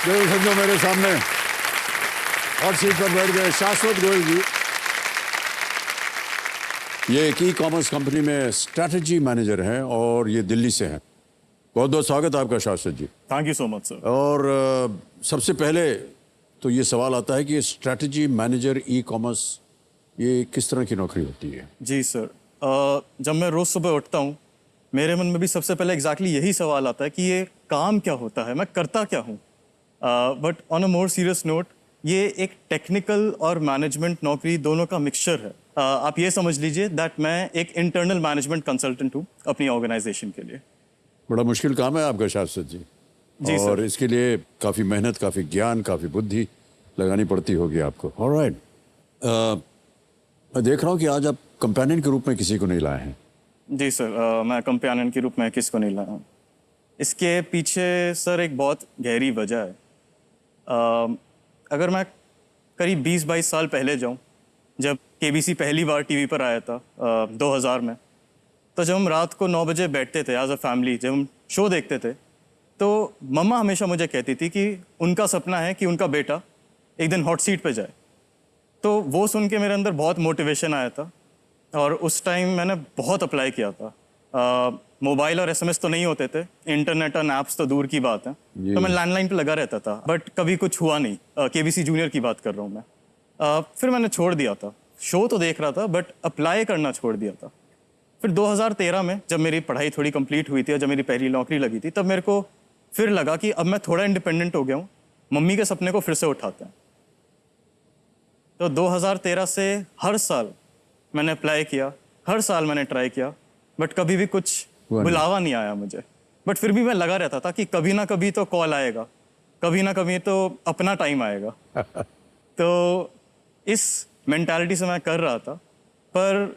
देखो समझो मेरे सामने हॉट सीट पर बैठ गए शाश्वत गोयल जी। ये एक ई कॉमर्स कंपनी में स्ट्रैटेजी मैनेजर हैं और ये दिल्ली से हैं। बहुत बहुत स्वागत है आपका Shashwat ji. Thank you so much sir. और सबसे पहले तो ये सवाल आता है कि ये स्ट्रैटेजी मैनेजर ई कॉमर्स ये किस तरह की नौकरी होती है? जी सर, जब मैं रोज़ सुबह उठता हूँ मेरे मन में भी सबसे पहले एग्जैक्टली यही सवाल आता है कि ये काम क्या होता है, मैं करता क्या हूँ। But on a more serious note, ये एक टेक्निकल और मैनेजमेंट नौकरी दोनों का मिक्सचर है। आप ये समझ लीजिए दैट मैं एक इंटरनल मैनेजमेंट कंसल्टेंट हूँ अपनी ऑर्गेनाइजेशन के लिए। बड़ा मुश्किल काम है आपका शाश्वत जी। जी और सर। इसके लिए काफ़ी मेहनत, काफ़ी ज्ञान, काफ़ी बुद्धि लगानी पड़ती होगी आपको। ऑलराइट, मैं देख रहा हूँ कि आज आप कंपेनियन के रूप में किसी को नहीं लाए हैं। जी सर, मैं कंपेनियन के रूप में किसको नहीं लाया हूँ। इसके पीछे सर एक बहुत गहरी वजह है। अगर मैं करीब 20-22 साल पहले जाऊँ, जब केबीसी पहली बार टीवी पर आया था 2000 में, तो जब हम रात को 9 बजे बैठते थे एज अ फैमिली, जब हम शो देखते थे, तो मम्मा हमेशा मुझे कहती थी कि उनका सपना है कि उनका बेटा एक दिन हॉट सीट पे जाए। तो वो सुन के मेरे अंदर बहुत मोटिवेशन आया था और उस टाइम मैंने बहुत अप्लाई किया था। मोबाइल और एसएमएस तो नहीं होते थे, इंटरनेट और ऐप्स तो दूर की बात है, तो मैं लैंडलाइन पे लगा रहता था, बट कभी कुछ हुआ नहीं। केबीसी जूनियर की बात कर रहा हूँ मैं। फिर मैंने छोड़ दिया था, शो तो देख रहा था बट अप्लाई करना छोड़ दिया था। फिर 2013 में जब मेरी पढ़ाई थोड़ी कंप्लीट हुई थी और जब मेरी पहली नौकरी लगी थी, तब मेरे को फिर लगा कि अब मैं थोड़ा इंडिपेंडेंट हो गया हूँ, मम्मी के सपने को फिर से उठाते हैं। तो 2013 से हर साल मैंने अप्लाई किया, हर साल मैंने ट्राई किया, बट कभी भी कुछ बुलावा नहीं आया मुझे। बट फिर भी मैं लगा रहता था कि कभी ना कभी तो कॉल आएगा, कभी ना कभी तो अपना टाइम आएगा। तो इस मेंटालिटी से मैं कर रहा था। पर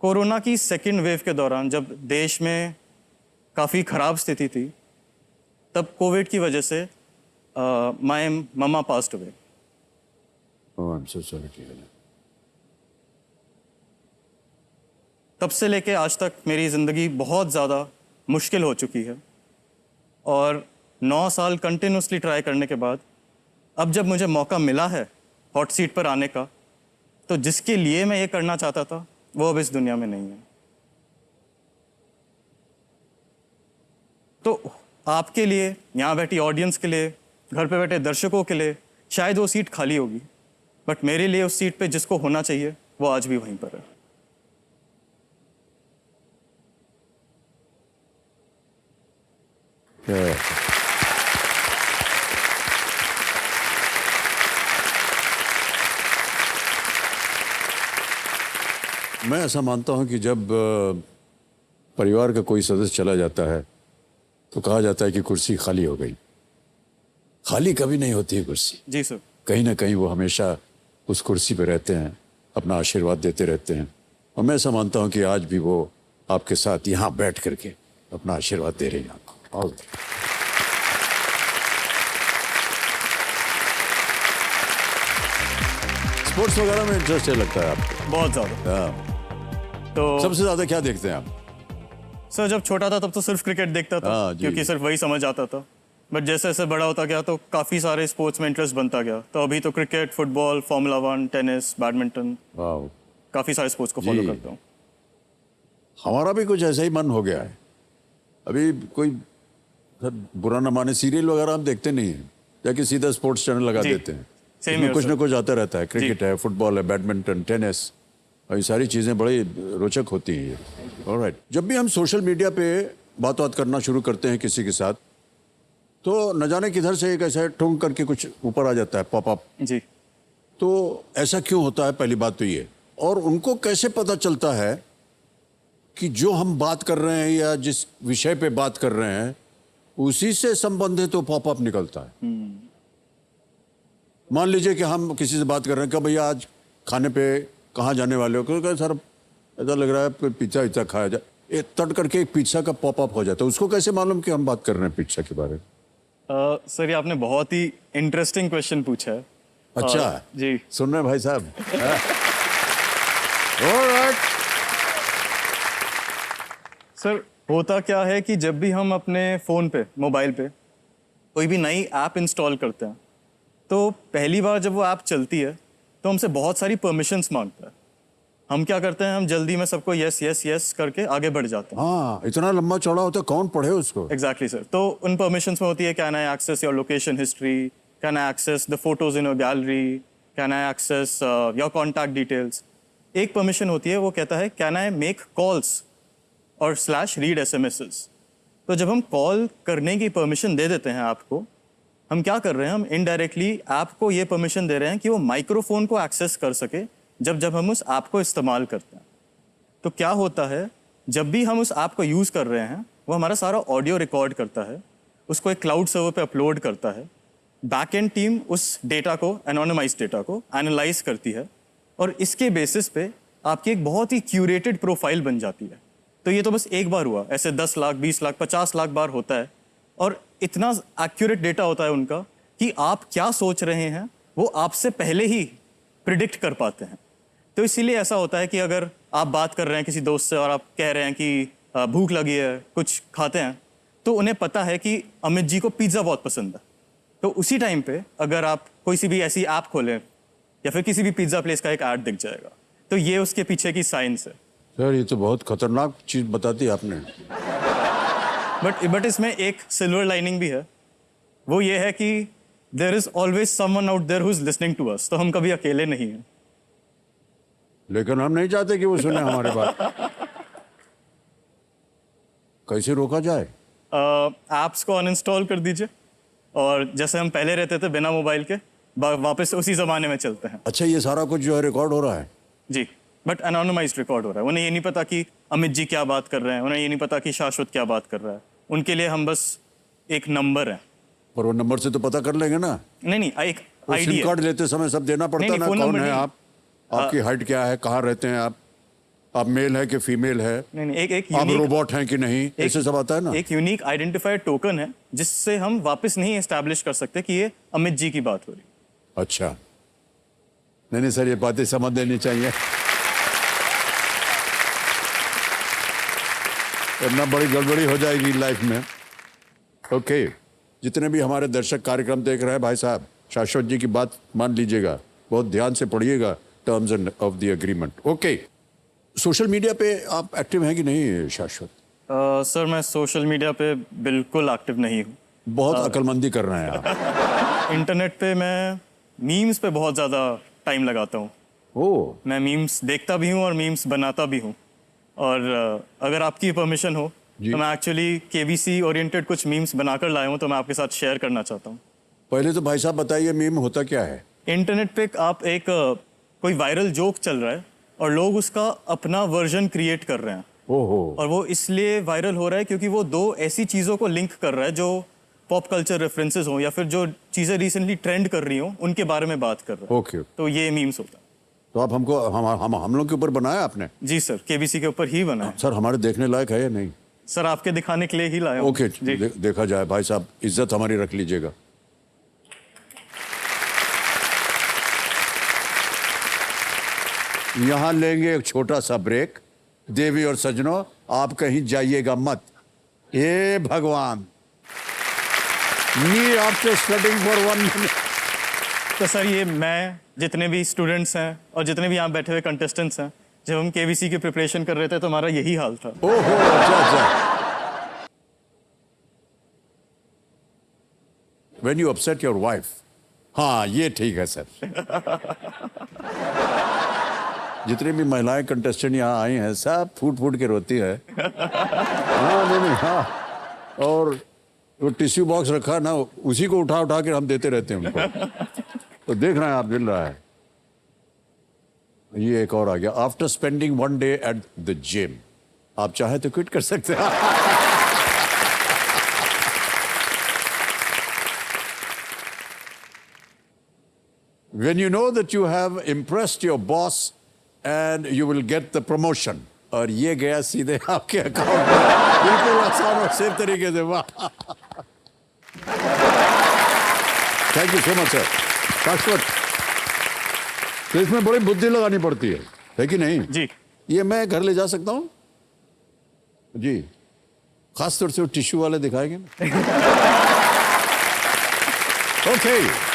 कोरोना की सेकेंड वेव के दौरान जब देश में काफ़ी ख़राब स्थिति थी, तब कोविड की वजह से my mamma passed away. Oh, I am so sorry to hear that. तब से लेके आज तक मेरी ज़िंदगी बहुत ज़्यादा मुश्किल हो चुकी है और 9 साल कंटिन्यूसली ट्राई करने के बाद अब जब मुझे मौका मिला है हॉट सीट पर आने का, तो जिसके लिए मैं ये करना चाहता था वो अब इस दुनिया में नहीं है। तो आपके लिए, यहाँ बैठी ऑडियंस के लिए, घर पे बैठे दर्शकों के लिए शायद वो सीट खाली होगी, बट मेरे लिए उस सीट पे जिसको होना चाहिए वो आज भी वहीं पर है। मैं ऐसा मानता हूं कि जब परिवार का कोई सदस्य चला जाता है तो कहा जाता है कि कुर्सी खाली हो गई। खाली कभी नहीं होती है कुर्सी। जी सर। कहीं ना कहीं वो हमेशा उस कुर्सी पे रहते हैं, अपना आशीर्वाद देते रहते हैं। और मैं ऐसा मानता हूं कि आज भी वो आपके साथ यहाँ बैठ करके अपना आशीर्वाद दे रही हैं आपको। ऑल स्पोर्ट्स वगैरह में इंटरेस्ट है लगता है आपको? बहुत ज़्यादा। हाँ। तो सबसे ज्यादा क्या देखते हैं आप? सर जब छोटा था तब तो सिर्फ क्रिकेट देखता था, हाँ, जी। क्योंकि सिर्फ वही समझ आता था। बट जैसे जैसे बड़ा होता गया तो काफ़ी सारे स्पोर्ट्स में इंटरेस्ट बनता गया। तो अभी तो cricket, football, formula 1, tennis, badminton, वाह, काफ़ी सारे स्पोर्ट्स को फॉलो जी। करता हूँ। हमारा भी कुछ ऐसा ही मन हो गया है। अभी कोई सर बुरा न माने, सीरियल वगैरह हम देखते नहीं हैं, जाके सीधा स्पोर्ट्स चैनल लगा जी, देते हैं। सेम इसमें हियर, कुछ सर। ना कुछ आता रहता है। क्रिकेट है, फुटबॉल है, बैडमिंटन, टेनिस, और ये सारी चीज़ें बड़ी रोचक होती हैं। ऑलराइट, जब भी हम सोशल मीडिया पे बात करना शुरू करते हैं किसी के साथ, तो न जाने किधर से एक ऐसा ठुंग करके कुछ ऊपर आ जाता है, पॉपअप। जी। तो ऐसा क्यों होता है, पहली बात तो ये। और उनको कैसे पता चलता है कि जो हम बात कर रहे हैं या जिस विषय पे बात कर रहे हैं उसी से संबंधित तो पॉपअप निकलता है? मान लीजिए कि हम किसी से बात कर रहे हैं कि भैया आज खाने पे कहाँ जाने वाले हो, क्योंकि सर ऐसा लग रहा है कोई पिज्ज़ा विज्ज़ा खाया जाए, ये तट करके एक पिज्ज़ा का पॉपअप हो जाता है। उसको कैसे मालूम कि हम बात कर रहे हैं पिज्ज़ा के बारे में? सर ये आपने बहुत ही इंटरेस्टिंग क्वेश्चन पूछा है। अच्छा जी। सुन रहे हैं भाई साहब? ऑलराइट। सर होता क्या है कि जब भी हम अपने फ़ोन पे, मोबाइल पे कोई भी नई ऐप इंस्टॉल करते हैं तो पहली बार जब वो ऐप चलती है तो हमसे बहुत सारी परमिशंस मांगता है। हम क्या करते हैं, हम जल्दी में सबको यस यस यस करके आगे बढ़ जाते हैं। हाँ, इतना लंबा चौड़ा होता है, कौन पढ़े उसको? Exactly sir. तो उन परमिशंस में होती है, can I access your location history, can I access the photos in your gallery, can I access your contact details. एक परमिशन होती है, वो कहता है कैन आई मेक कॉल्स और स्लैश रीड एसएमएसेस। तो जब हम कॉल करने की परमिशन दे देते हैं आपको, हम क्या कर रहे हैं, हम इनडायरेक्टली ऐप को ये परमिशन दे रहे हैं कि वो माइक्रोफोन को एक्सेस कर सके जब जब हम उस ऐप को इस्तेमाल करते हैं। तो क्या होता है, जब भी हम उस ऐप को यूज़ कर रहे हैं वो हमारा सारा ऑडियो रिकॉर्ड करता है, उसको एक क्लाउड सर्वर पे अपलोड करता है। बैक एंड टीम उस डेटा को, एनोनिमाइज डेटा को एनालाइज करती है और इसके बेसिस पे आपकी एक बहुत ही क्यूरेटेड प्रोफाइल बन जाती है। तो ये तो बस एक बार हुआ, ऐसे 10 लाख 20 लाख 50 लाख बार होता है और इतना एक्यूरेट डेटा होता है उनका कि आप क्या सोच रहे हैं वो आपसे पहले ही प्रिडिक्ट कर पाते हैं। तो इसीलिए ऐसा होता है कि अगर आप बात कर रहे हैं किसी दोस्त से और आप कह रहे हैं कि भूख लगी है, कुछ खाते हैं, तो उन्हें पता है कि अमित जी को पिज़्ज़ा बहुत पसंद है। तो उसी टाइम पे अगर आप कोई सी भी ऐसी ऐप खोलें या फिर किसी भी पिज़्ज़ा प्लेस का एक ऐड दिख जाएगा। तो ये उसके पीछे की साइंस है। सर ये तो बहुत खतरनाक चीज बताती है आपने। बट इसमें एक सिल्वर लाइनिंग भी है, वो ये है कि there is always someone out there who is listening to us. तो हम कभी अकेले नहीं हैं। लेकिन हम नहीं चाहते कि वो सुने हमारे बात। कैसे रोका जाए? ऐप्स को अनइंस्टॉल कर दीजिए और जैसे हम पहले रहते थे बिना मोबाइल के, वापस उसी ज़माने में चलते हैं। अच्छा, ये सारा कुछ जो है रिकॉर्ड हो रहा है? जी, बट एनोनिमाइज्ड रिकॉर्ड हो रहा है। उन्हें ये नहीं पता कि अमित जी क्या बात कर रहे हैं, उन्हें ये नहीं पता कि शाश्वत क्या बात कर रहा है। उनके लिए हम बस एक नंबर है। पर वो नंबर से तो पता कर लेंगे ना? नहीं, एक वो आईडी सिम है। कार्ड लेते समय सब देना पड़ता है ना? फोन कौन नंबर है नहीं। आप, आपकी हाइट क्या है, कहाँ रहते हैं आप मेल है कि फीमेल है, नहीं, एक आप यूनिक, रोबोट हैं कि नहीं, ऐसे सब आता है ना? एक यूनिक आइडेंटिफाइड टोकन है जिससे हम वापस नहीं एस्टैब्लिश कर सकते कि ये अमित जी की बात हो रही। अच्छा, नहीं सर, ये बातें समझ लेनी चाहिए, वरना बड़ी गड़बड़ी हो जाएगी लाइफ में। ओके, जितने भी हमारे दर्शक कार्यक्रम देख रहे हैं, भाई साहब शाश्वत जी की बात मान लीजिएगा, बहुत ध्यान से पढ़िएगा terms end of the agreement. Okay, social media पे आप एक्टिव हैं कि नहीं शाश्वत? सर मैं सोशल मीडिया पे बिल्कुल एक्टिव नहीं हूँ। बहुत अक्लमंदी कर रहे हैं आप। इंटरनेट पे मैं मीम्स पे बहुत ज़्यादा टाइम लगाता हूँ। ओह, मैं मीम्स देखता भी हूँ और मीम्स बनाता भी हूँ। और अगर आपकी परमिशन हो जी। तो मैं एक्चुअली केबीसी ओरिएंटेड कुछ मीम्स बनाकर लाया हूँ, तो मैं आपके साथ शेयर करना चाहता हूँ। पहले तो भाई साहब बताइए मीम होता क्या है? इंटरनेट पे आप एक कोई वायरल जोक चल रहा है और लोग उसका अपना वर्जन क्रिएट कर रहे हैं। ओहो, और वो इसलिए वायरल हो रहा है क्योंकि वो दो ऐसी चीज़ों को लिंक कर रहा है जो पॉप कल्चर रेफरेंसेस हो या फिर जो चीज़ें रिसेंटली ट्रेंड कर रही हो उनके बारे में बात कर रहा है। ओके, तो ये मीम्स होता है। तो आप हमको हम लोग के ऊपर बनाया आपने? जी सर, केबीसी के ऊपर ही बना है। सर हमारे देखने लायक है या नहीं? सर आपके दिखाने के लिए ही लाया हूँ। ओके, जी। देखा जाए भाई साहब, इज्जत हमारी रख लीजिएगा। यहां लेंगे एक छोटा सा ब्रेक। देवी और सजनों, आप कहीं जाइएगा मत। हे भगवान, me after studying for 1 minute. तो सर ये मैं, जितने भी स्टूडेंट्स हैं और जितने भी यहाँ बैठे हुए कंटेस्टेंट्स हैं, जब हम केबीसी की प्रिपरेशन कर रहे थे तो हमारा यही हाल था। ओहो, अच्छा। When you upset your wife, हाँ ये ठीक है सर। जितनी भी महिलाएं कंटेस्टेंट यहाँ आई हैं, सब फूट फूट के रोती है। हाँ नहीं, हाँ, और वो टिश्यू बॉक्स रखा ना, उसी को उठा उठा के हम देते रहते हैं उनको। तो देख रहे हैं आप, मिल रहा है। ये एक और आ गया, after spending 1 day at the gym. आप चाहे तो क्विट कर सकते हैं। When you know that you have impressed your boss and you will get the promotion, और ये गया सीधे आपके अकाउंट में, बिल्कुल आसान और सेफ तरीके से। वाह, thank you so much sir. शाश्वत, तो इसमें बड़ी बुद्धि लगानी पड़ती है कि नहीं? जी। ये मैं घर ले जा सकता हूँ जी? खास तौर से वो टिश्यू वाले दिखाएंगे ना। Okay.